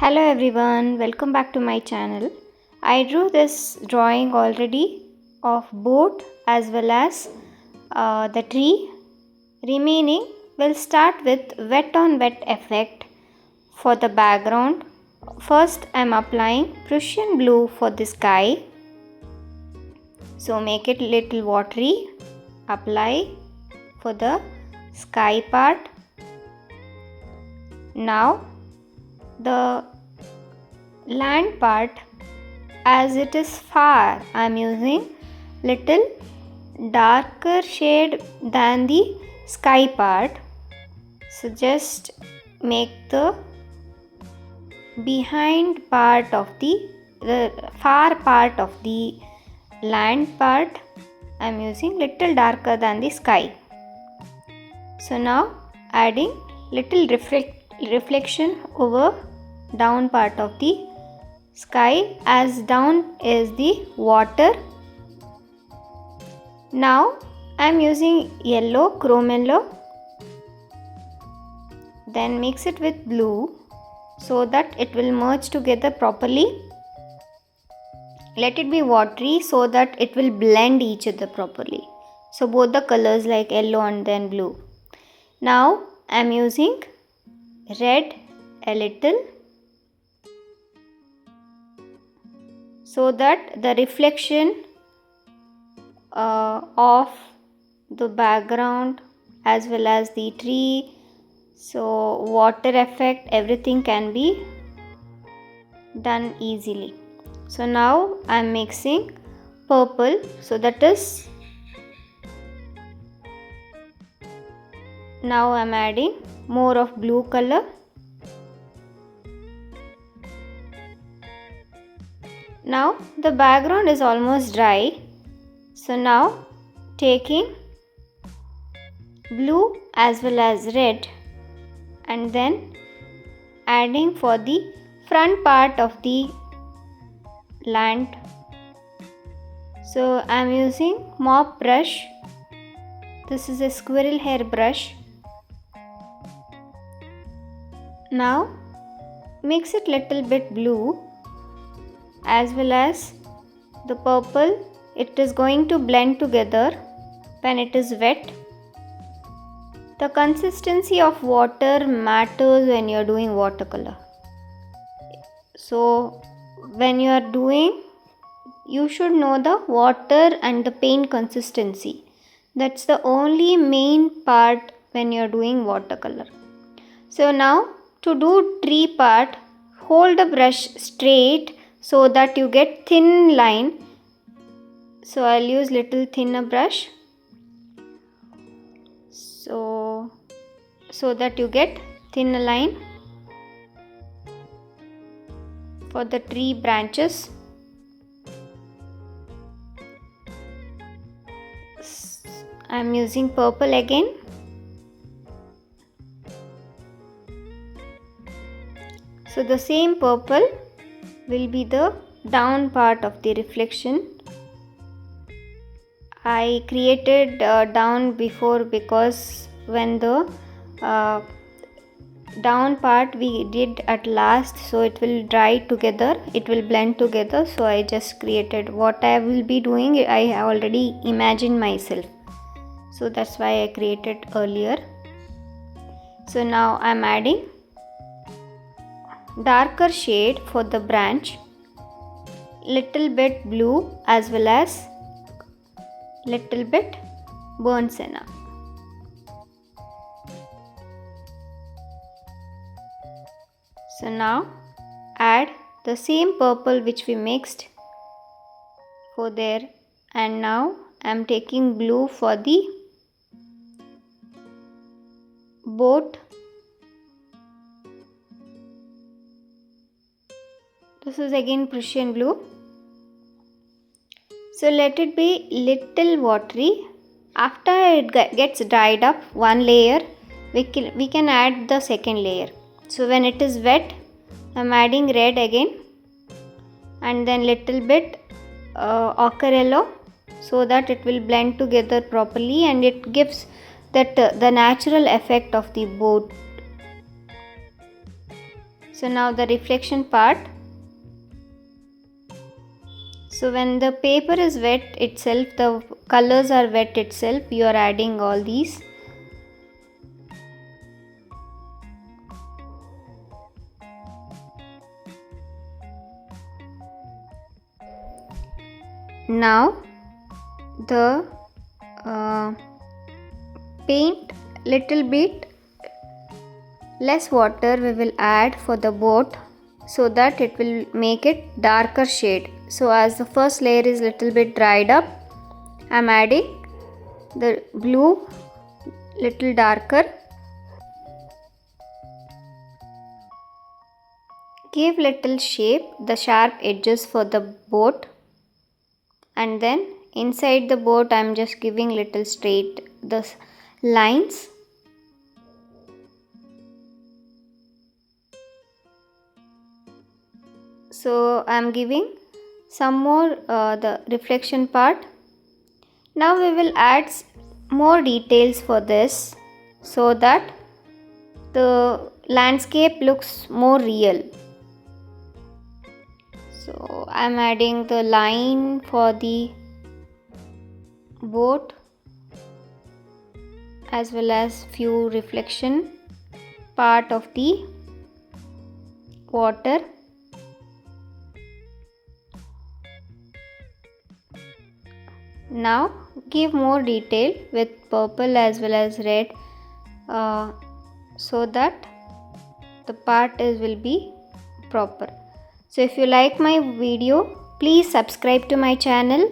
Hello everyone, welcome back to my channel. I drew this drawing already of boat as well as the tree. Remaining, we'll start with wet on wet effect for the background. First I am applying Prussian blue for the sky. So make it little watery. Apply for the sky part. Now the land part, as it is far, I am using little darker shade than the sky part. So just make the behind part of the far part of the land part, I am using little darker than the sky. So now adding little reflection over down part of the sky, as down is the water. Now I am using yellow, chrome yellow, then mix it with blue so that it will merge together properly. Let it be watery so that it will blend each other properly. So both the colors like yellow and then blue. Now I am using red a little, so that the reflection of the background as well as the tree, so water effect, everything can be done easily. So now I am mixing purple, so that is, now I am adding more of blue color. Now the background is almost dry, so now taking blue as well as red and then adding for the front part of the land. So I am using mop brush. This is a squirrel hair brush. Now mix it little bit blue as well as the purple. It is going to blend together when it is wet. The consistency of water matters when you are doing watercolor. So when you are doing, you should know the water and the paint consistency. That's the only main part when you are doing watercolor. So now to do tree part, hold the brush straight so that you get thin line. So I'll use little thinner brush, so that you get thinner line for the tree branches. I'm using purple again. So the same purple will be the down part of the reflection. I created down before because when the down part we did at last, so it will dry together, it will blend together. So I just created what I will be doing. I have already imagined myself, so that's why I created earlier. So now I am adding darker shade for the branch, little bit blue as well as little bit burnt sienna. So now add the same purple which we mixed for there, and now I am taking blue for the boat. This is again Prussian blue. So let it be little watery. After it gets dried up one layer, we can add the second layer. So when it is wet, I am adding red again and then little bit Aquarelle, so that it will blend together properly and it gives that the natural effect of the boat. So now the reflection part. So when the paper is wet itself, the colors are wet itself, you are adding all these. Now the paint little bit less water we will add for the boat, so that it will make it darker shade. So as the first layer is little bit dried up, I am adding the blue little darker. Give little shape the sharp edges for the boat, and then inside the boat I am just giving little straight the lines. So I am giving some more the reflection part. Now we will add more details for this, so that the landscape looks more real. So I am adding the line for the boat as well as few reflection part of the water. Now give more detail with purple as well as red, so that the part will be proper. So if you like my video, please subscribe to my channel